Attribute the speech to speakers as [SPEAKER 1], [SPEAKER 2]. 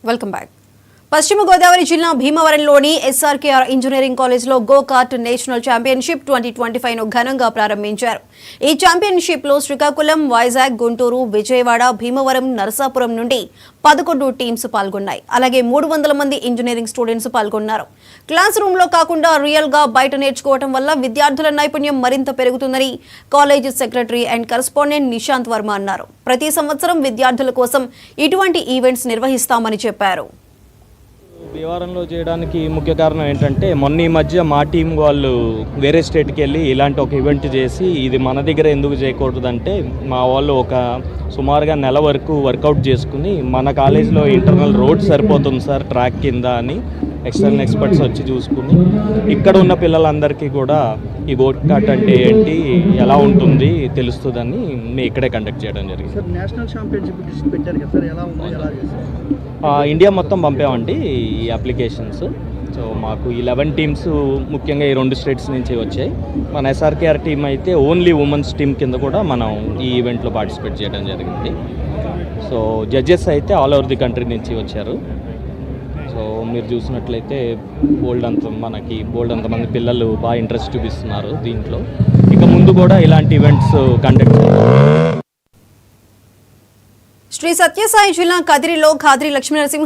[SPEAKER 1] Welcome back. పశ్చిమ గోదావరి జిల్లా భీమవరంలోని SRKR engineering కాలేజ్లో గో కార్ట్ నేషనల్ ఛాంపియన్షిప్ 2025ను ఘనంగా ప్రారంభించారు. ఈ ఛాంపియన్షిప్లో శ్రీకాకుళం, వైజాగ్, గుంటూరు, విజయవాడ, భీమవరం, నరసాపురం నుండి 11 టీమ్స్ పాల్గొన్నాయి. అలాగే 300 మంది ఇంజనీరింగ్ స్టూడెంట్స్ పాల్గొన్నారు. క్లాస్ రూమ్లో కాకుండా రియల్గా బయట నేర్చుకోవడం వల్ల విద్యార్థుల నైపుణ్యం మరింత పెరుగుతుందని college secretary and correspondent Nishant Varma అన్నారు. ప్రతి సంవత్సరం విద్యార్థుల కోసం ఇటువంటి ఈవెంట్స్ నిర్వహిస్తామని చెప్పారు.
[SPEAKER 2] భీమవరంలో చేయడానికి ముఖ్య కారణం ఏంటంటే మొన్న ఈ మధ్య మా టీం వాళ్ళు వేరే స్టేట్కి వెళ్ళి ఇలాంటి ఒక ఈవెంట్ చేసి ఇది మన దగ్గర ఎందుకు చేయకూడదంటే మా వాళ్ళు ఒక సుమారుగా నెల వరకు వర్కౌట్ చేసుకుని మన కాలేజీలో ఇంటర్నల్ రోడ్ సరిపోతుంది సార్ ట్రాక్ కింద అని ఎక్స్టర్నల్ ఎక్స్పర్ట్స్ వచ్చి చూసుకుని ఇక్కడ ఉన్న పిల్లలందరికీ కూడా ఈ గో కార్ట్ అంటే ఏంటి, ఎలా ఉంటుంది తెలుస్తుందని మేము ఇక్కడే కండక్ట్ చేయడం జరిగింది. ఇండియా మొత్తం పంపామండి ఈ అప్లికేషన్స్. సో మాకు 11 టీమ్స్ ముఖ్యంగా ఈ 2 స్టేట్స్ నుంచి వచ్చాయి. మన ఎస్ఆర్కేఆర్ టీం అయితే ఓన్లీ ఉమెన్స్ టీం కింద కూడా మనం ఈ ఈవెంట్లో పార్టిసిపేట్ చేయడం జరిగింది. సో జడ్జెస్ అయితే ఆల్ ఓవర్ ది కంట్రీ నుంచి వచ్చారు. సో మీరు చూసినట్లయితే బోల్డ్ అంతమంది పిల్లలు బాగా ఇంట్రెస్ట్ చూపిస్తున్నారు దీంట్లో. ఇక ముందు కూడా ఇలాంటి ఈవెంట్స్ కండక్ట్ చేస్తారు.
[SPEAKER 1] శ్రీ సత్యసాయి జిల్లా కదిరిలో ఖాద్రి లక్ష్మీనరసింహ